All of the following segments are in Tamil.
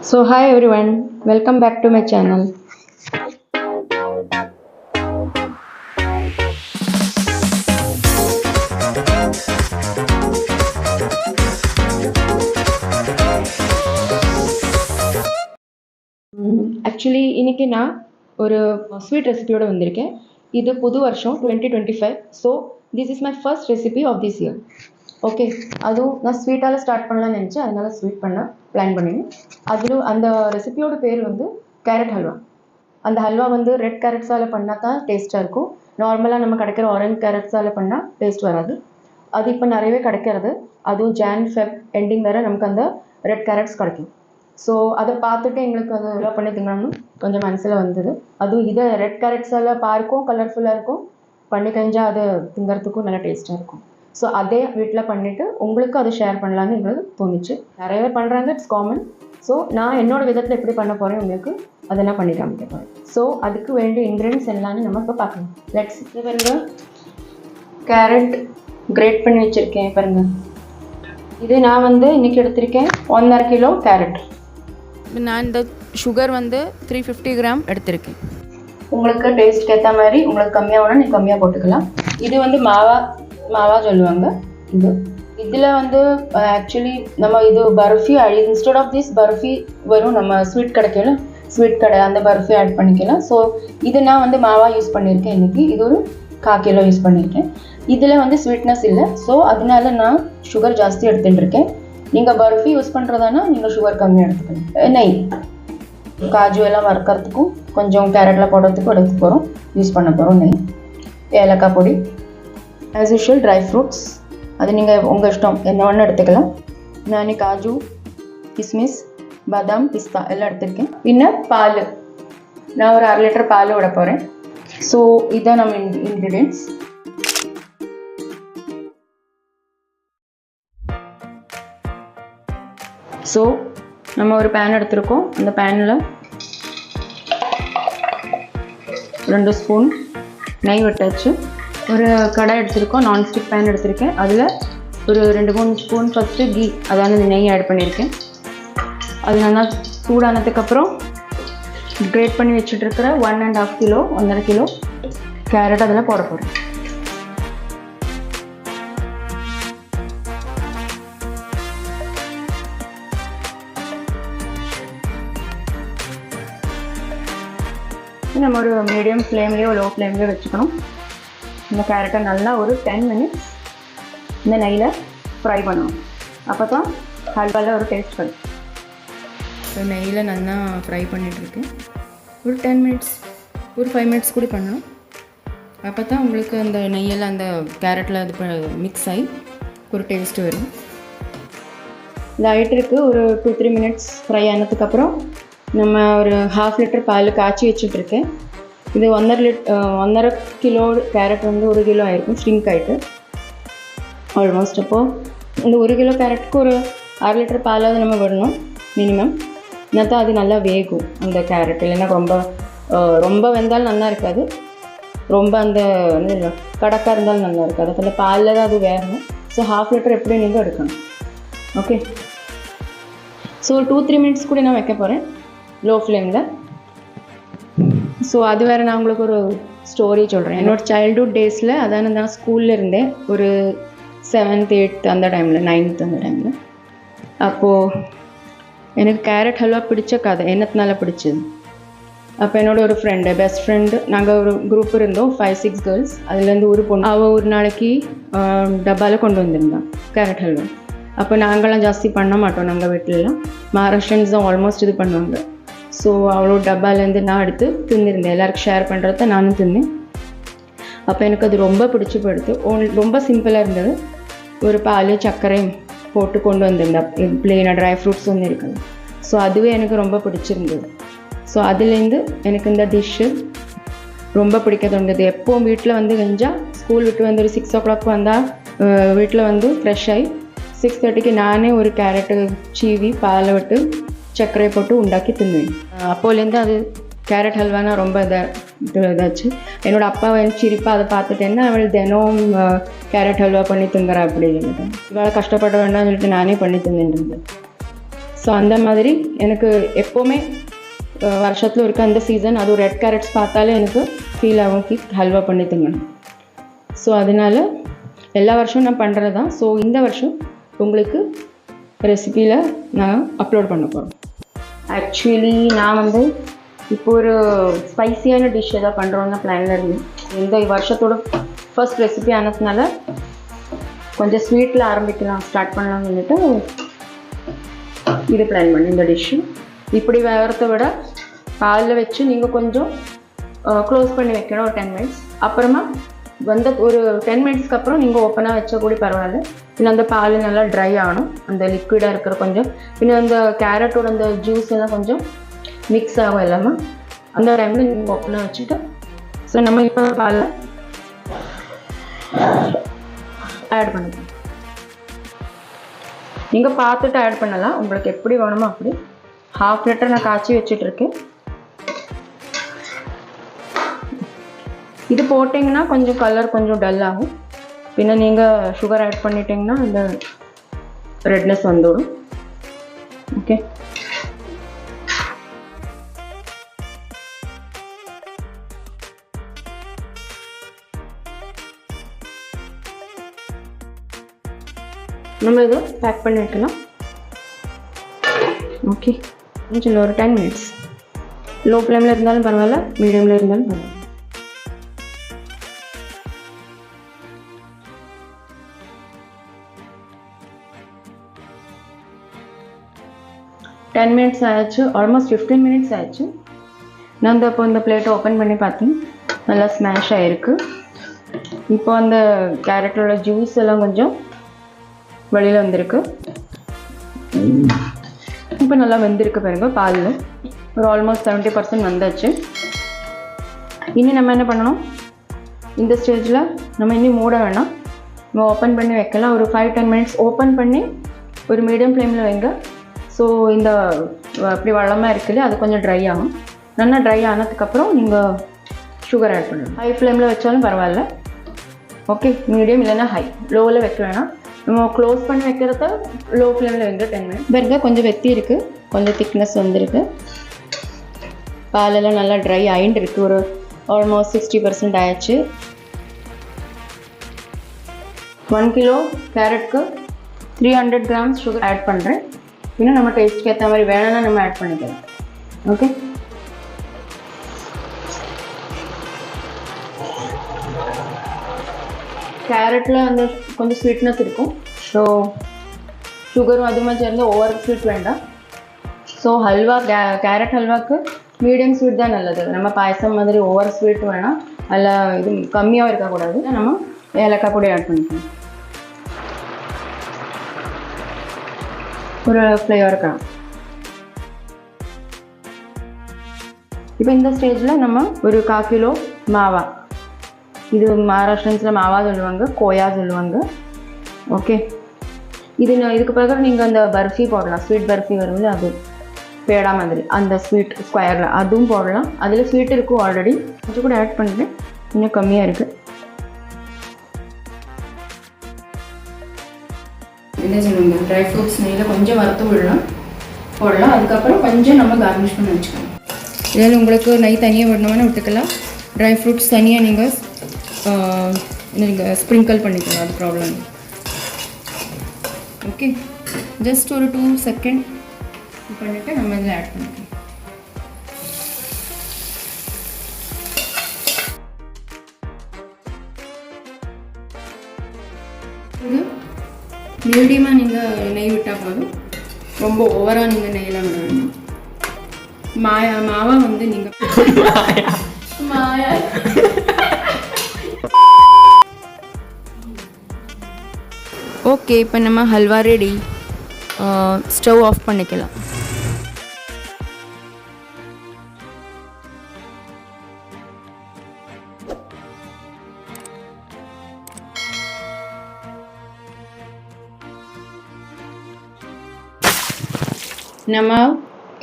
So hi everyone, welcome back to my channel. Actually இன்னைக்கு நான் ஒரு ஸ்வீட் ரெசிபியோட வந்திருக்கேன். இது புது வருஷம் 2025. So this is my first recipe of this year. Okay, அதுவும் நான் ஸ்வீட்டால் ஸ்டார்ட் பண்ணலாம்னு நினச்சேன், அதனால ஸ்வீட் பண்ண பிளான் பண்ணினேன். அதில் அந்த ரெசிபியோட பேர் வந்து கேரட் ஹல்வா. அந்த ஹல்வா வந்து ரெட் கேரட்ஸால் பண்ணால் தான் டேஸ்ட்டாக இருக்கும். நார்மலாக நம்ம கிடைக்கிற ஆரஞ்ச் கேரட்ஸால் பண்ணால் டேஸ்ட் வராது. அது இப்போ நிறையவே கிடைக்கிறது. அதுவும் Jan-Feb எண்டிங் வேறு நமக்கு அந்த ரெட் கேரட்ஸ் கிடைக்கும். ஸோ அதை பார்த்துட்டு எங்களுக்கு அது ஹல்வா பண்ணி திங்கணும்னு கொஞ்சம் மனசில் வந்தது. அதுவும் இதை ரெட் கேரட்ஸால் பார்க்கும் கலர்ஃபுல்லாக இருக்கும், பண்ணி கழிஞ்சால் அது திங்கிறதுக்கும் நல்லா டேஸ்ட்டாக இருக்கும். ஸோ அதே வீட்டில் பண்ணிவிட்டு உங்களுக்கு அதை ஷேர் பண்ணலான்னு எங்களுக்கு தோணுச்சு. நிறைய பேர் பண்ணுறாங்க, இட்ஸ் காமன். ஸோ நான் என்னோடய விதத்தில் எப்படி பண்ண போகிறேன் உங்களுக்கு அதை நான் பண்ணி காமிக்க போகிறேன். ஸோ அதுக்கு வேண்டிய இன்க்ரீடியன்ஸ் எல்லாமே நம்ம இப்போ பார்க்கலாம். லெட்ஸ் பாருங்க, கேரட் கிரேட் பண்ணி வச்சுருக்கேன் பாருங்கள். இது நான் வந்து இன்றைக்கி எடுத்திருக்கேன் 1.5 கிலோ கேரட். நான் இந்த சுகர் வந்து 350 கிராம் எடுத்திருக்கேன். உங்களுக்கு டேஸ்ட்க்கு ஏற்ற மாதிரி உங்களுக்கு கம்மியாக வேணால் நீங்கள் கம்மியாக போட்டுக்கலாம். இது வந்து மாவா சொல்லுவாங்க. இதில் வந்து ஆக்சுவலி நம்ம இது barfi instead of this barfi வரும், நம்ம ஸ்வீட் கிடைக்கல, ஸ்வீட் கடை அந்த பர்ஃபி ஆட் பண்ணிக்கலாம். ஸோ இது நான் வந்து மாவா யூஸ் பண்ணியிருக்கேன் இன்றைக்கி. இது ஒரு 1/4 கிலோ யூஸ் பண்ணியிருக்கேன். இதில் வந்து ஸ்வீட்னஸ் இல்லை, ஸோ அதனால நான் சுகர் ஜாஸ்தி எடுத்துட்டுருக்கேன். நீங்கள் பர்ஃபி யூஸ் பண்ணுறதானா நீங்கள் சுகர் கம்மியாக எடுத்துக்கணும். நெய், காஜு எல்லாம் வறுக்கிறதுக்கும் கொஞ்சம் கேரட்டில் போடுறதுக்கும் எடுத்து போகிறோம், யூஸ் பண்ண போகிறோம். நெய், ஏலக்காய் பொடி, ஆஸ் யூஷுவல் ட்ரை ஃப்ரூட்ஸ், அது நீங்கள் உங்கள் இஷ்டம் என்ன ஒன்று எடுத்துக்கலாம். நான் காஜு, கிஸ்மிஸ், பாதாம், பிஸ்தா எல்லாம் எடுத்துருக்கேன். இன்னும் பால், நான் ஒரு 1/2 லிட்டர் பால் விட போகிறேன். ஸோ இதான் நம்ம இன்க்ரீடியன்ட்ஸ். ஸோ நம்ம ஒரு பேன் எடுத்துருக்கோம். அந்த பேனில் 2 ஸ்பூன் நெய் விட்டாச்சு. ஒரு கடாய் எடுத்துருக்கோம், நான்ஸ்டிக் பேன் எடுத்திருக்கேன். அதில் ஒரு 2-3 ஸ்பூன் ஃபஸ்ட்டு கீ, அதாவது நெய் ஆட் பண்ணியிருக்கேன். அது நல்லா சூடானதுக்கப்புறம் கிரேட் பண்ணி வச்சுட்ருக்கிற 1.5 கிலோ கேரட் அதில் போட போகிறேன். நம்ம ஒரு மீடியம் ஃப்ளேம்லேயோ லோ ஃப்ளேம்லேயோ வச்சுக்கணும். இந்த கேரட்டை நல்லா ஒரு 10 மினிட்ஸ் இந்த நெய்யில் ஃப்ரை பண்ணணும். அப்போ தான் ஹல்வாவில் ஒரு டேஸ்ட் வரும். ஸோ நெய்யில் நல்லா ஃப்ரை பண்ணிகிட்ருக்கேன். ஒரு 10 மினிட்ஸ், ஒரு 5 மினிட்ஸ் கூட பண்ணணும். அப்போ தான் உங்களுக்கு அந்த நெய்யில் அந்த கேரட்டில் அது மிக்ஸ் ஆகி ஒரு டேஸ்ட் வரும். லைட்டருக்கு ஒரு 2-3 மினிட்ஸ் ஃப்ரை ஆனதுக்கப்புறம் நம்ம ஒரு 1/2 லிட்டர் பால் காய்ச்சி வச்சுட்ருக்கேன். இது 1.5 கிலோ கேரட் வந்து 1 கிலோ ஆகிருக்கும், ஷ்ரிங்க் ஆகிட்டு ஆல்மோஸ்ட். அப்போது இந்த 1 கிலோ கேரட்டுக்கு ஒரு 1/2 லிட்டர் பாலாவது நம்ம விடணும் மினிமம். என்ன தான் அது நல்லா வேகும் அந்த கேரட். இல்லைன்னா ரொம்ப வெந்தாலும் நல்லா இருக்காது, ரொம்ப அந்த கடக்காக இருந்தாலும் நல்லா இருக்காது. அதில் பாலில் தான் அது வேகணும். ஸோ 1/2 லிட்டர் எப்படி நீங்கள் எடுக்கணும். ஓகே, ஸோ 2-3 மினிட்ஸ் கூட நான் வைக்க போகிறேன் லோ ஃப்ளேமில். ஸோ அது வேறு நான் உங்களுக்கு ஒரு ஸ்டோரி சொல்கிறேன். என்னோடய சைல்ட்ஹுட் டேஸில், அதாவது நான் ஸ்கூலில் இருந்தேன் ஒரு 7th 8th அந்த டைமில், 9th அந்த டைமில். அப்போது எனக்கு கேரட் ஹல்வா பிடிச்ச கதை என்னத்தினால பிடிச்சது. அப்போ என்னோடய ஒரு ஃப்ரெண்டு, பெஸ்ட் ஃப்ரெண்டு, நாங்கள் ஒரு குரூப் இருந்தோம், 5-6 கேர்ள்ஸ். அதுலேருந்து ஒரு பொண்ணு, அவள் ஒரு நாளைக்கு டப்பாவில் கொண்டு வந்திருந்தான் கேரட் ஹல்வா. அப்போ நாங்களாம் ஜாஸ்தி பண்ண மாட்டோம், நாங்கள் வீட்டிலலாம் மகாராஷ்டிரன்ஸ் தான் ஆல்மோஸ்ட் இது பண்ணுவாங்க. ஸோ அவ்வளோ டப்பாலேருந்து நான் எடுத்து தின்னிருந்தேன், எல்லாருக்கும் ஷேர் பண்ணுறத நானும் தின்னேன். அப்போ எனக்கு அது ரொம்ப பிடிச்சி போயிடுது. ரொம்ப சிம்பிளாக இருந்தது. ஒரு பால் சர்க்கரையும் போட்டு கொண்டு வந்திருந்தேன், பிளெயினாக ட்ரை ஃப்ரூட்ஸ் ஒன்று இருக்குது. ஸோ அதுவே எனக்கு ரொம்ப பிடிச்சிருந்தது. ஸோ அதுலேருந்து எனக்கு இந்த டிஷ்ஷு ரொம்ப பிடிக்க தோணுது. எப்போவும் வீட்டில் வந்து கெஞ்சால் ஸ்கூல் விட்டு வந்து ஒரு 6 o'clock வந்தால் வீட்டில் வந்து ஃப்ரெஷ் ஆகி 6:30க்கு நானே ஒரு கேரட்டு சீவி பாலை விட்டு சர்க்கரை போட்டு உண்டாக்கி தின்னுவேன். அப்போலேருந்து அது கேரட் ஹல்வானா ரொம்ப இதாச்சு. என்னோடய அப்பா சிரிப்பாக அதை பார்த்துட்டேன்னா அவள் தினம் கேரட் ஹல்வா பண்ணி திங்குறா அப்படின்னு சொல்லிட்டு, இவ்வளோ கஷ்டப்பட வேண்டாம்னு சொல்லிட்டு நானே பண்ணி தின்னுட்டு இருந்தேன். ஸோ அந்த மாதிரி எனக்கு எப்போவுமே வருஷத்தில் இருக்க அந்த சீசன் அதுவும் ரெட் கேரட்ஸ் பார்த்தாலே எனக்கு ஃபீல் ஆகும் ஹல்வா பண்ணி திங்கணும். ஸோ அதனால் எல்லா வருஷமும் நான் பண்ணுறது தான். ஸோ இந்த வருஷம் உங்களுக்கு ரெசிப்பியில் நான் அப்லோட் பண்ண போகிறேன். ஆக்சுவலி நான் வந்து இப்போ ஒரு ஸ்பைசியான டிஷ் எதாவது பண்ணுறோன்னு பிளானில் இருந்தேன். இந்த வருஷத்தோட ஃபர்ஸ்ட் ரெசிபி ஆனதுனால கொஞ்சம் ஸ்வீட்டில் ஆரம்பிக்கலாம், ஸ்டார்ட் பண்ணலாம்னு சொல்லிட்டு இது பிளான் பண்ணி இந்த டிஷ்ஷு. இப்படி வேகிறத விட பாலில் வச்சு நீங்கள் கொஞ்சம் க்ளோஸ் பண்ணி வைக்கணும் ஒரு 10 மினிட்ஸ். அப்புறமா வந்து ஒரு 10 மினிட்ஸ்க்கு அப்புறம் நீங்கள் ஓப்பனாக வச்சா கூட பரவாயில்ல. பின்ன அந்த பால் நல்லா ட்ரை ஆகணும், அந்த லிக்விடாக இருக்கிற கொஞ்சம். பின்ன அந்த கேரட்டோட அந்த ஜூஸ் எல்லாம் கொஞ்சம் மிக்ஸ் ஆகும் எல்லாமே. அந்த டைமில் நீங்கள் ஓப்பனாக வச்சுட்டு ஸோ நம்ம இப்போ பாலில் ஆட் பண்ணிக்கலாம். நீங்கள் பார்த்துட்டு ஆட் பண்ணலாம், உங்களுக்கு எப்படி வேணுமோ அப்படி. 1/2 லிட்டர் நான் காய்ச்சி வச்சுட்ருக்கேன். இது போட்டிங்கன்னா கொஞ்சம் கலர் கொஞ்சம் டல் ஆகும். பின்ன நீங்கள் சுகர் ஆட் பண்ணிட்டீங்கன்னா அந்த ரெட்னஸ் வந்துடும். ஓகே, நம்ம இதை பேக் பண்ணி வைக்கலாம். ஓகே, கொஞ்சம் ஒரு 10 மினிட்ஸ் லோ ஃப்ளேமில் இருந்தாலும் பரவாயில்ல, மீடியமில் இருந்தாலும் பரவாயில்ல. டென் மினிட்ஸ் ஆயிடுச்சு, ஆல்மோஸ்ட் 15 மினிட்ஸ் ஆயிடுச்சு. நான் இந்த பிளேட்டை ஓப்பன் பண்ணி பார்த்தேன், நல்லா ஸ்மாஷ் ஆகிருக்கு. இப்போ அந்த கேரட்டோட ஜூஸ் எல்லாம் கொஞ்சம் வெளியில் வந்திருக்கு. இப்போ நல்லா வெந்திருக்கு பாருங்க, பாலில் ஒரு ஆல்மோஸ்ட் 70% வந்தாச்சு. இனி நம்ம என்ன பண்ணணும், இந்த ஸ்டேஜில் நம்ம இனி மூட வேணாம், நம்ம ஓப்பன் பண்ணி வைக்கலாம். ஒரு 5-10 மினிட்ஸ் ஓப்பன் பண்ணி ஒரு மீடியம் ஃப்ளேமில் வைங்க. ஸோ இந்த அப்படி வெள்ளமாக இருக்குது, அது கொஞ்சம் ட்ரை ஆகும். நல்லா ட்ரை ஆனதுக்கப்புறம் நீங்கள் சுகர் ஆட் பண்ணணும். ஹை ஃப்ளேமில் வச்சாலும் பரவாயில்ல. ஓகே, மீடியம் இல்லைன்னா ஹை, லோவில் வைக்க வேணாம். நம்ம க்ளோஸ் பண்ணி வைக்கிறத லோ ஃப்ளேமில் வைங்க 10 மினிட்ஸ். பாருங்க கொஞ்சம் வெத்தி இருக்குது, கொஞ்சம் திக்னஸ் வந்திருக்கு. பாலெல்லாம் நல்லா ட்ரை ஆகிட்டு இருக்குது, ஒரு ஆல்மோஸ்ட் 60% ஆயிடுச்சு. 1 கிலோ கேரட்க்கு 300 கிராம்ஸ் சுகர் ஆட் பண்ணுறேன். இன்னும் நம்ம டேஸ்ட்க்கு ஏற்ற மாதிரி வேணும்னா நம்ம ஆட் பண்ணிக்கலாம். ஓகே, கேரட்டில் அந்த கொஞ்சம் ஸ்வீட்னஸ் இருக்கும். ஸோ சுகரும் அதுமா சேர்ந்து ஓவர் ஸ்வீட் வேண்டாம். ஸோ ஹல்வா கேரட் ஹல்வாக்கு மீடியம் ஸ்வீட் தான் நல்லது. நம்ம பாயசம் மாதிரி ஓவர் ஸ்வீட் வேணாம், அதில் இது கம்மியாக இருக்கக்கூடாது. நம்ம ஏலக்காய் பொடி ஆட் பண்ணிக்கணும், ஒரு ஃப்ளேவர் இருக்கலாம். இப்போ இந்த ஸ்டேஜில் நம்ம ஒரு 1/4 கிலோ மாவா, இது மகாராஷ்டிரன்ஸில் மாவா சொல்லுவாங்க, கோயா சொல்லுவாங்க. ஓகே, இதுக்கு பிறகு நீங்கள் அந்த பர்ஃபி போடலாம், ஸ்வீட் பர்ஃபி வரும்போது அது பேடா மாதிரி அந்த ஸ்வீட் ஸ்கொயரில் அதுவும் போடலாம். அதில் ஸ்வீட் இருக்கும் ஆல்ரெடி, கொஞ்சம் கூட ஆட் பண்ணிட்டேன், இன்னும் கம்மியாக இருக்குது. என்ன சொல்லுவாங்க, ட்ரை ஃப்ரூட்ஸ் நெய்யில் கொஞ்சம் வறுத்து போடலாம். அதுக்கப்புறம் கொஞ்சம் நம்ம கார்னிஷ் பண்ணி வச்சுக்கலாம். இதில் உங்களுக்கு நெய் தனியாக விடணும்னா விட்டுக்கலாம், ட்ரை ஃப்ரூட்ஸ் தனியாக நீங்கள் ஸ்ப்ரிங்கிள் பண்ணிக்கலாம், அது ப்ராப்ளம். ஓகே, ஜஸ்ட் ஒரு 2 செகண்ட் பண்ணிவிட்டு நம்ம இதில் ஆட் பண்ணிக்கலாம். இது மீடியமாக நீங்கள் நெய் விட்டால் போதும், ரொம்ப ஓவராக நீங்கள் நெய்யெலாம் விட வேணும். மாவா வந்து நீங்கள் மாயா ஓகே, இப்போ நம்ம ஹல்வா ரெடி. ஸ்டவ் ஆஃப் பண்ணிக்கலாம். நம்ம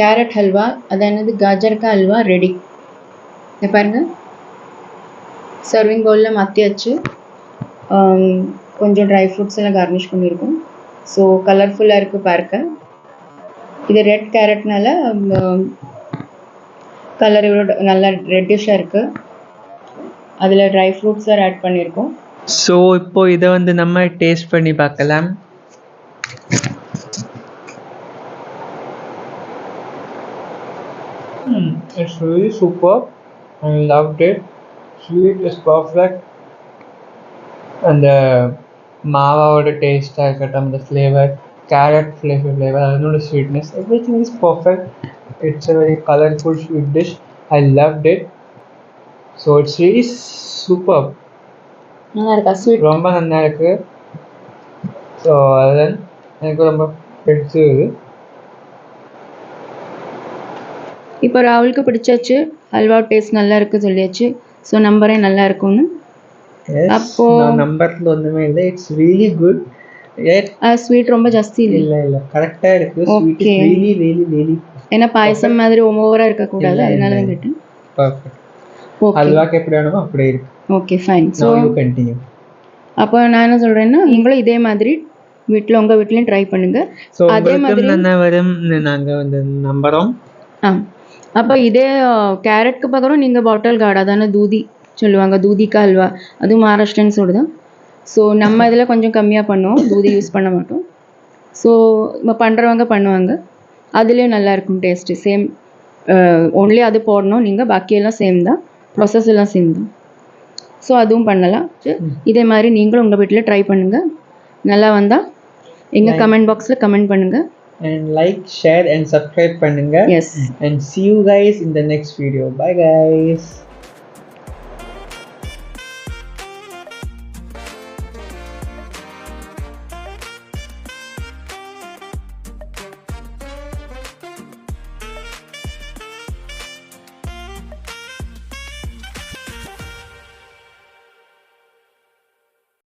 கேரட் ஹல்வா, அதாவது காஜர் கா ஹல்வா ரெடி. இதை பாருங்கள், சர்விங் பவுலில் மாற்றியாச்சு. கொஞ்சம் ட்ரை ஃப்ரூட்ஸ் எல்லாம் கார்னிஷ் பண்ணியிருக்கோம். ஸோ கலர்ஃபுல்லாக இருக்குது பார்க்க. இது ரெட் கேரட்னால கலர் இவ்வளோ நல்லா ரெட்டிஷாக இருக்குது. அதில் ட்ரை ஃப்ரூட்ஸ் வேறு ஆட் பண்ணியிருக்கோம். ஸோ இப்போ இதை வந்து நம்ம டேஸ்ட் பண்ணி பார்க்கலாம். It's really super. I loved it. Sweet is perfect. And the மாவோட டேஸ்ட்டாக இருக்கட்டும், the flavor, carrot flavor, அதனோட sweetness, everything is perfect. It's a very colorful sweet dish. I loved it. So it's really superb. நல்லா இருக்கா ஸ்வீட்? ரொம்ப நல்லா இருக்கு. ஸோ அதுதான் எனக்கு ரொம்ப பிடிச்சது. இப்போ ராகுலுக்கு பிடிச்சாச்சு, ஹல்வா டேஸ்ட் நல்லா இருக்குது சொல்லியாச்சு. ஸோ நம்பரே நல்லா இருக்கும்னு. அப்போ நம்பர்ல ஒன்றுமே இல்லை. It's really good. ஸ்வீட் ரொம்ப ஜாஸ்தி இல்லை. இல்லை கரெக்டாக இருக்குது. Sweet is really really really. ஏன்னா பாயசம் மாதிரி ஓவராக இருக்கக்கூடாது, அதனால தான் கேட்டேன். பர்ஃபெக்ட். ஹல்வாக்கு எப்படி வேணுமோ அப்படியே இருக்கு. Okay fine. So continue. அப்போ நான் என்ன சொல்கிறேன்னா, நீங்களும் இதே மாதிரி வீட்டில் உங்கள் வீட்லேயும் ட்ரை பண்ணுங்கள். ஸோ அதே மாதிரி வரும் நாங்கள் வந்து நம்புகிறோம். அப்போ இதே கேரட்க்கு பக்கரம் நீங்கள் பாட்டில் கார்டு, அதான தூதி சொல்லுவாங்க, தூதிக்கா அல்வா, அதுவும் மகாராஷ்டிரன்ஸோடு தான். ஸோ நம்ம இதில் கொஞ்சம் கம்மியாக பண்ணுவோம், தூதி யூஸ் பண்ண மாட்டோம். ஸோ இப்போ பண்ணுறவங்க பண்ணுவாங்க, அதுலேயும் நல்லாயிருக்கும் டேஸ்ட்டு. சேம் ஒன்லி அது போடணும் நீங்கள், பாக்கியெல்லாம் சேம் தான், ப்ராசஸ் எல்லாம் சேம் தான். ஸோ அதுவும் பண்ணலாம். இதே மாதிரி நீங்களும் உங்கள் வீட்டில் ட்ரை பண்ணுங்கள். நல்லா வந்தால் எங்கள் கமெண்ட் பாக்ஸில் கமெண்ட் பண்ணுங்கள். And like, share and subscribe பண்ணுங்க. Yes. And see you guys in the next video. Bye guys.